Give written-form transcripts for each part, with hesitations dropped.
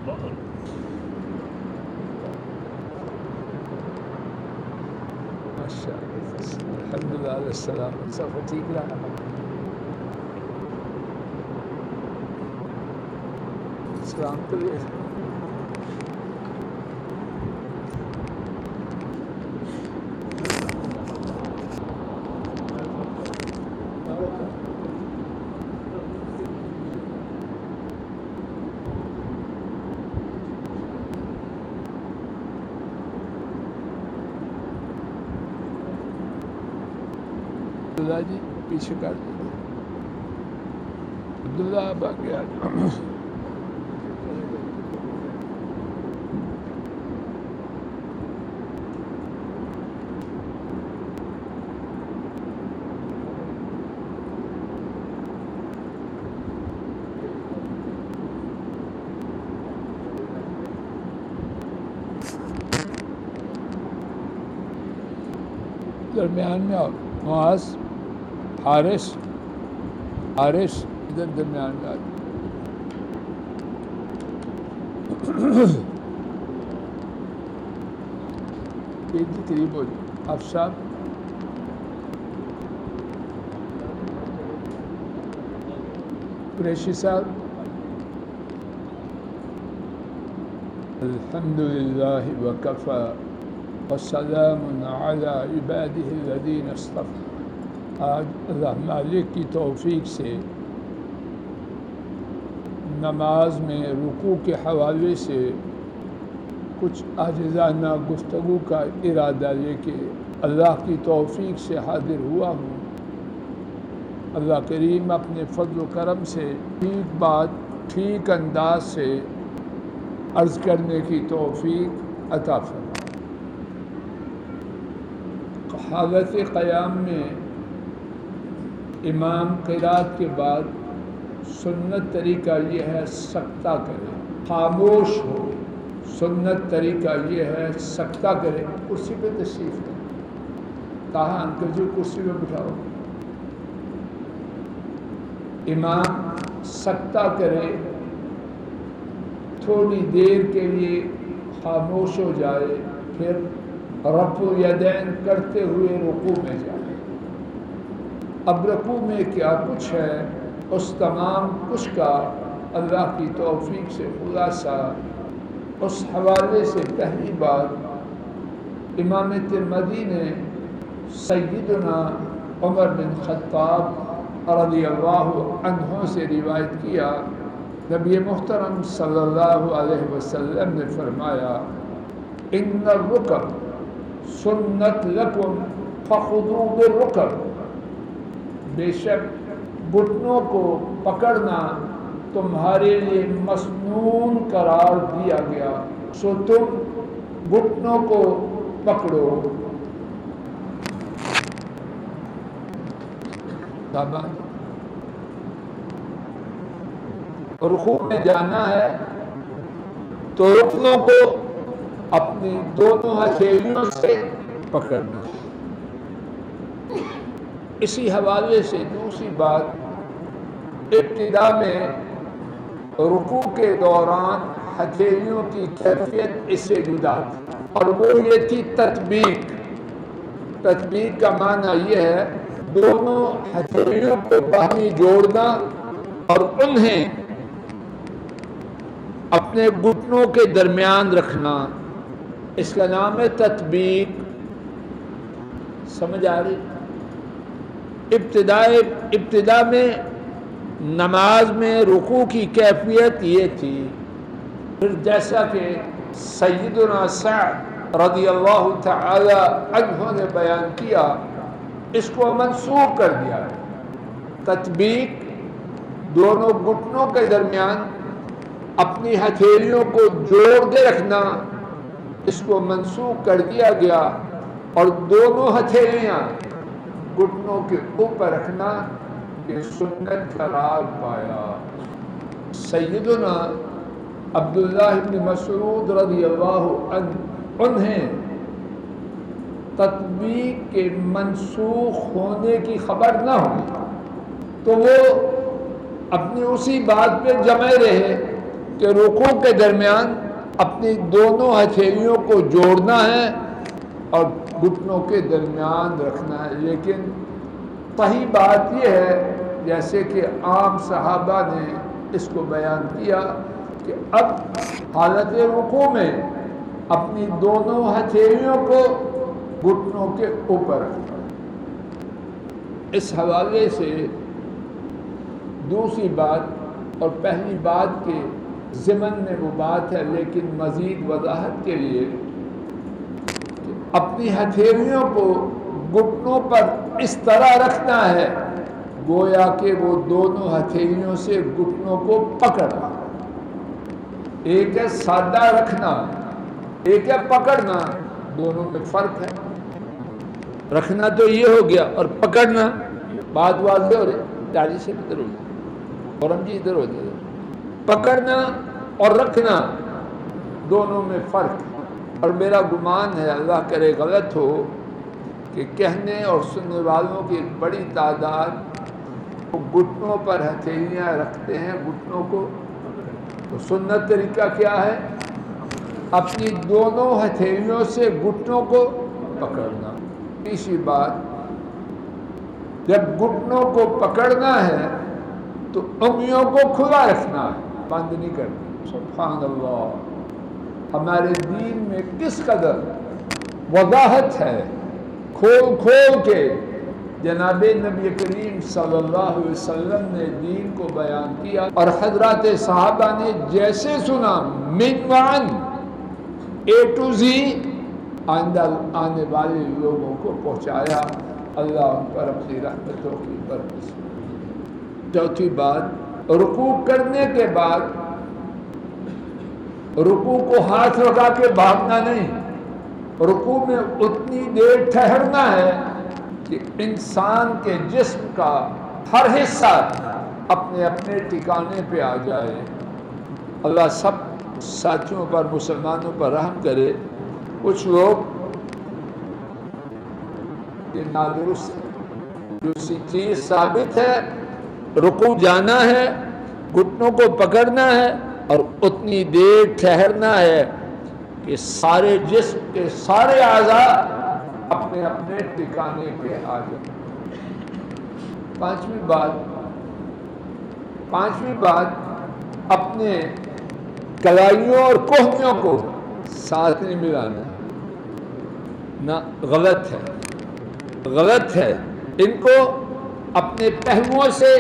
الحمدللہ علیہ السلام سب ٹھیک رہا سلام کریے عبداللہ جی پیچھے کر دیجیے عبداللہ اب آ گیا درمیان میں آؤ معاذ حارث ادھر درمیان میں آ جی قریب ہو جائے آپ صاحب قریشی صاحب الحمدللہ وکفی والسلام علی عبادہ الذین اصطفی۔ آج اللہ مالک کی توفیق سے نماز میں رکوع کے حوالے سے کچھ عاجزانہ گفتگو کا ارادہ لے کے اللہ کی توفیق سے حاضر ہوا ہوں۔ اللہ کریم اپنے فضل و کرم سے ٹھیک بات ٹھیک انداز سے عرض کرنے کی توفیق عطا فرمائے۔ حالت قیام میں امام قرات کے بعد سنت طریقہ یہ ہے سکتہ کرے، خاموش ہو۔ سنت طریقہ یہ ہے سکتہ کرے۔ کرسی پہ تشریف لیں، کہا انکل جی کرسی پہ بٹھاؤ۔ امام سکتہ کرے، تھوڑی دیر کے لیے خاموش ہو جائے، پھر رفع الیدین کرتے ہوئے رکوع میں جائے۔ اب رکوع میں کیا کچھ ہے اس تمام کچھ کا اللہ کی توفیق سے خلاصہ اس حوالے سے پہلی بات امام ترمذی نے سیدنا عمر بن خطاب رضی اللہ عنہ سے روایت کیا، نبی محترم صلی اللہ علیہ وسلم نے فرمایا ان الرکب سنت لکم فخذوا بالرکب، بے شک گھٹنوں کو پکڑنا تمہارے لیے مسنون قرار دیا گیا، سو تم گھٹنوں کو پکڑو۔ رکوع میں جانا ہے تو رکنوں کو اپنی دونوں ہتھیلیوں سے پکڑنا۔ اسی حوالے سے دوسری بات، ابتدا میں رکوع کے دوران ہتھیلیوں کی کیفیت اس سے جدا تھی، اور وہ یہ تھی تطبیق۔ تطبیق کا معنی یہ ہے دونوں ہتھیلیوں کو باہمی جوڑنا اور انہیں اپنے گھٹنوں کے درمیان رکھنا، اس کا نام ہے تطبیق۔ سمجھ آ رہی؟ ابتدا میں نماز میں رکوع کی کیفیت یہ تھی، پھر جیسا کہ سیدنا سعد رضی اللہ تعالی عنہ نے بیان کیا، اس کو منسوخ کر دیا ہے۔ تطبیق دونوں گھٹنوں کے درمیان اپنی ہتھیلیوں کو جوڑ کے رکھنا، اس کو منسوخ کر دیا گیا، اور دونوں ہتھیلیاں گھٹنوں کے اوپر رکھنا یہ سنت قرار پایا۔ سیدنا عبداللہ بن مسعود رضی اللہ عنہ انہیں تطبیق کے منسوخ ہونے کی خبر نہ ہوئی تو وہ اپنی اسی بات پہ جمے رہے کہ رکوع کے درمیان اپنی دونوں ہتھیلیوں کو جوڑنا ہے اور گھٹنوں کے درمیان رکھنا ہے، لیکن صحیح بات یہ ہے جیسے کہ عام صحابہ نے اس کو بیان کیا کہ اب حالت رکوع میں اپنی دونوں ہتھیلیوں کو گھٹنوں کے اوپر رکھنا۔ اس حوالے سے دوسری بات اور پہلی بات کے ضمن میں وہ بات ہے، لیکن مزید وضاحت کے لیے کہ اپنی ہتھیلیوں کو گھٹنوں پر اس طرح رکھنا ہے گویا کہ وہ دونوں ہتھیلیوں سے گھٹنوں کو پکڑنا۔ ایک ہے سادہ رکھنا، ایک ہے پکڑنا، دونوں میں فرق ہے۔ رکھنا تو یہ ہو گیا اور پکڑنا بات واضح ہو رہی، داڑھی سے ادھر ہو جائے اورم جی ادھر ہو جائے۔ پکڑنا اور رکھنا دونوں میں فرق ہے، اور میرا گمان ہے اللہ کرے غلط ہو کہ کہنے اور سننے والوں کی ایک بڑی تعداد وہ گھٹنوں پر ہتھیلیاں رکھتے ہیں، گھٹنوں کو۔ تو سنت طریقہ کیا ہے؟ اپنی دونوں ہتھیلیوں سے گھٹنوں کو پکڑنا۔ تیسری بات، جب گھٹنوں کو پکڑنا ہے تو انگلیوں کو کھلا رکھنا ہے، بند نہیں کرنا۔ سبحان اللہ، ہمارے دین میں کس قدر وضاحت ہے، کھول کھول کے جناب نبی کریم صلی اللہ علیہ وسلم نے دین کو بیان کیا، اور حضرات صحابہ نے جیسے سنا من وعن اے ٹو زی آئندہ آنے والے لوگوں کو پہنچایا۔ اللہ ان پر اپنی رحمتوں کی برکت۔ چوتھی بات، رکوع کرنے کے بعد رکوع کو ہاتھ لگا کے بھاگنا نہیں، رکوع میں اتنی دیر ٹھہرنا ہے کہ انسان کے جسم کا ہر حصہ اپنے اپنے ٹھکانے پہ آ جائے۔ اللہ سب ساتھیوں پر، مسلمانوں پر رحم کرے۔ کچھ لوگ یہ نادرست دوسری چیز ثابت ہے، رکوع جانا ہے، گھٹنوں کو پکڑنا ہے اور اتنی دیر ٹھہرنا ہے کہ سارے جسم کے سارے اعضاء اپنے اپنے ٹھکانے پہ آ جائیں۔ پانچویں بات، اپنے کلائیوں اور کوہنیوں کو ساتھ نہیں ملانا، نہ غلط ہے، ان کو اپنے پہلوؤں سے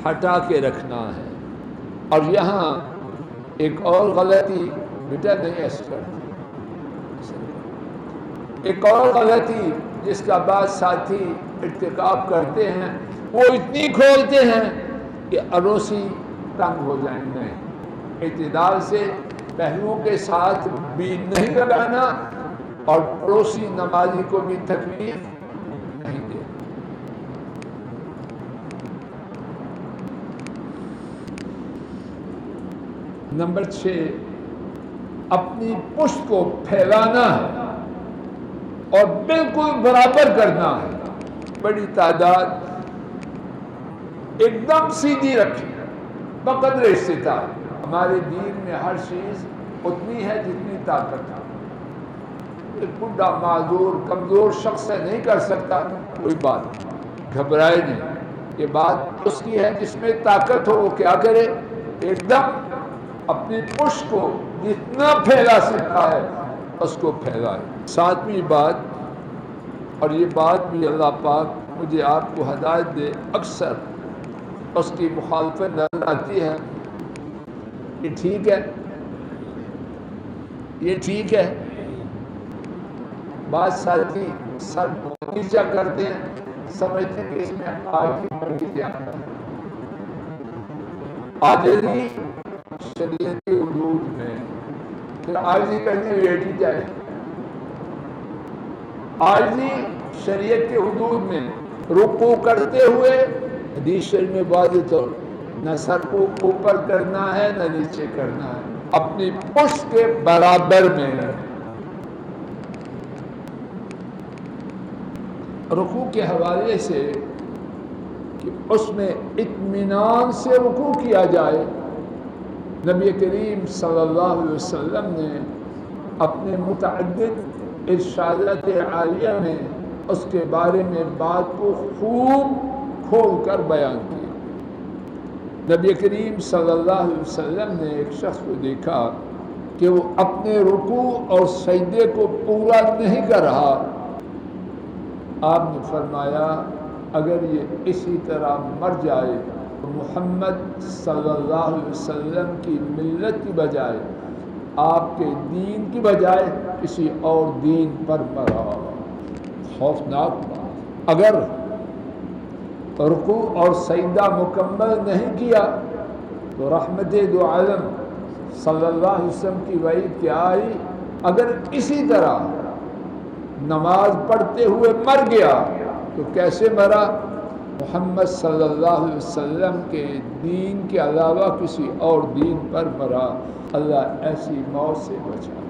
ہٹا کے رکھنا ہے۔ اور یہاں ایک اور غلطی بیٹا نہیں ایسے کرتی، ایک اور غلطی جس کا بعض ساتھی ارتکاب کرتے ہیں، وہ اتنی کھولتے ہیں کہ اڑوسی تنگ ہو جائیں گے۔ اعتدال سے پہلوؤں کے ساتھ بھی نہیں لگانا اور پڑوسی نمازی کو بھی تکلیف نہیں دے۔ نمبر 6، اپنی پشت کو پھیلانا ہے اور بالکل برابر کرنا ہے۔ بڑی تعداد ایک دم سیدھی رکھی بقدر استطاعت۔ ہمارے دین میں ہر چیز اتنی ہے جتنی طاقت ہے۔ ایک بڈھا معذور کمزور شخص سے نہیں کر سکتا، کوئی بات نہیں، گھبرائے نہیں۔ یہ بات اس کی ہے جس میں طاقت ہو، وہ کیا کرے؟ ایک دم اپنی پشت کو جتنا پھیلا سکتا ہے اس کو پھیلائے۔ ساتویں بات، اور یہ بات بھی اللہ پاک مجھے آپ کو ہدایت دے، اکثر اس کی مخالفت نظر آتی ہے، یہ ٹھیک ہے، بعض ساتھی سر نیچا کرتے ہیں، سمجھتے ہیں کہ اس میں عاجزی شریعت کے حدود میں، پھر عاجزی کرنے بیٹھی جائے۔ عاجزی شریعت کے حدود میں، رکوع کرتے ہوئے حدیث شریف میں واضح طور نہ سر کو اوپر کرنا ہے نہ نیچے کرنا ہے، اپنی پشت کے برابر میں۔ رکوع کے حوالے سے کہ اس میں اطمینان سے رکوع کیا جائے، نبی کریم صلی اللہ علیہ وسلم نے اپنے متعدد ارشادات عالیہ میں اس کے بارے میں بات کو خوب کھول کر بیان کیا۔ نبی کریم صلی اللہ علیہ وسلم نے ایک شخص کو دیکھا کہ وہ اپنے رکوع اور سجدے کو پورا نہیں کر رہا۔ آپ نے فرمایا اگر یہ اسی طرح مر جائے تو محمد صلی اللہ علیہ وسلم کی ملت کی بجائے، آپ کے دین کی بجائے کسی اور دین پر مرا۔ خوفناک بات۔ اگر رکوع اور سجدہ مکمل نہیں کیا تو رحمت دو عالم صلی اللہ علیہ وسلم کی وعید کیا آئی؟ اگر اسی طرح نماز پڑھتے ہوئے مر گیا تو کیسے مرا؟ محمد صلی اللہ علیہ وسلم کے دین کے علاوہ کسی اور دین پر مرا۔ اللہ ایسی موت سے بچا۔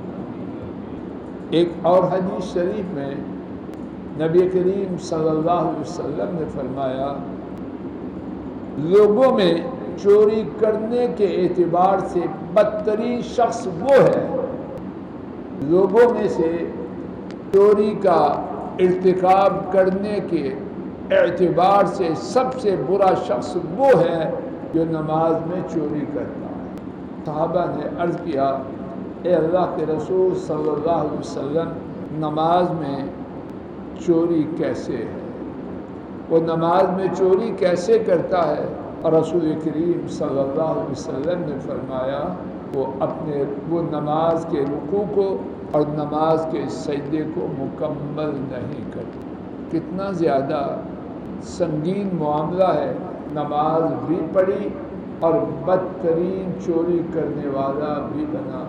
ایک اور حدیث شریف میں نبی کریم صلی اللہ علیہ وسلم نے فرمایا لوگوں میں چوری کرنے کے اعتبار سے بدترین شخص وہ ہے، لوگوں میں سے چوری کا ارتکاب کرنے کے اعتبار سے سب سے برا شخص وہ ہے جو نماز میں چوری کرتا ہے۔ صحابہ نے عرض کیا اے اللہ کے رسول صلی اللہ علیہ وسلم، نماز میں چوری کیسے ہے؟ وہ نماز میں چوری کیسے کرتا ہے؟ اور رسول کریم صلی اللہ علیہ وسلم نے فرمایا وہ نماز کے رکوع کو اور نماز کے سجدے کو مکمل نہیں کرتا۔ کتنا زیادہ سنگین معاملہ ہے، نماز بھی پڑھی اور بدترین چوری کرنے والا بھی بنا۔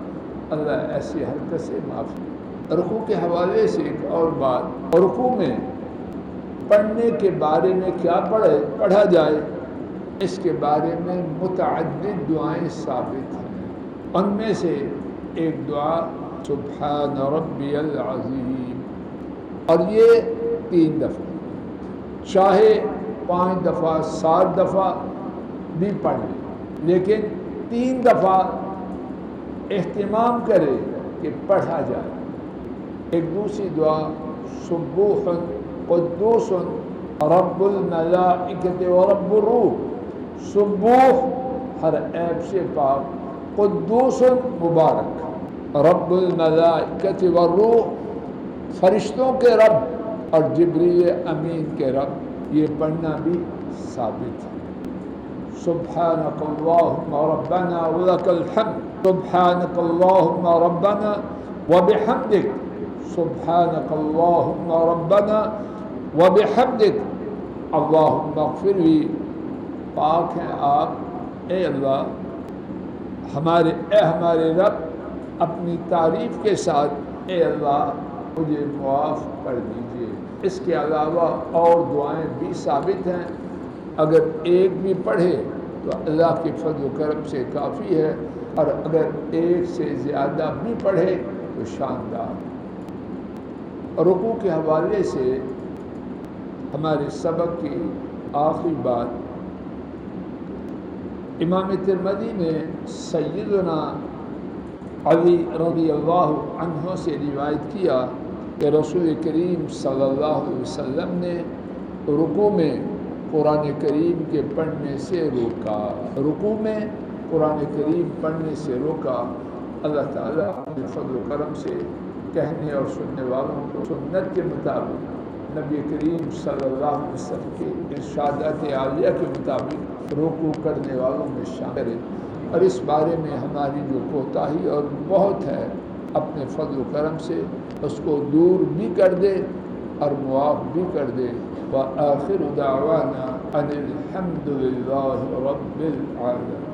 اللہ ایسی حرکت سے معافی۔ رکوع کے حوالے سے ایک اور بات، رکوع میں پڑھنے کے بارے میں کیا پڑھا جائے، اس کے بارے میں متعدد دعائیں ثابت ہیں۔ ان میں سے ایک دعا سبحان ربی العظیم، اور یہ 3 دفعہ، چاہے 5 دفعہ 7 دفعہ بھی پڑھ لے، لیکن 3 دفعہ اہتمام کرے کہ پڑھا جائے۔ ایک دوسری دعا سبوح قدوس رب الملائکۃ و رب الروح، سبوح ہر عیب سے پاک، قدوس مبارک، رب الملائکۃ والروح فرشتوں کے رب اور جبریل امین کے رب، یہ پڑھنا بھی ثابت ہے۔ سبحانک اللہم ربنا ولک الحمد، سبحانک اللہم ربنا وبحمدک، سبحانک اللہم ربنا وبحمدک، اللہم اغفر لی۔ پاک ہیں آپ اے اللہ، ہمارے رب، اپنی تعریف کے ساتھ اے اللہ مجھے معاف کر دیجیے۔ اس کے علاوہ اور دعائیں بھی ثابت ہیں، اگر ایک بھی پڑھے تو اللہ کے فضل و کرم سے کافی ہے، اور اگر ایک سے زیادہ بھی پڑھے تو شاندار۔ رکوع کے حوالے سے ہمارے سبق کی آخری بات، امام ترمذی نے سیدنا علی رضی اللہ عنہ سے روایت کیا کہ رسول کریم صلی اللہ علیہ وسلم نے رکوع میں قرآن کریم کے پڑھنے سے روکا، رکوع میں قرآن کریم پڑھنے سے روکا۔ اللہ تعالیٰ اپنے فضل و کرم سے کہنے اور سننے والوں کو سنت کے مطابق نبی کریم صلی اللہ علیہ وسلم کے ارشادات عالیہ کے مطابق رکوع کرنے والوں میں شامل کرے، اور اس بارے میں ہماری جو کوتاہی اور بہت ہے اپنے فضل و کرم سے اس کو دور بھی کر دے اور معاف بھی کر دے۔ وآخر دعوانا ان الحمد للہ رب العالمین۔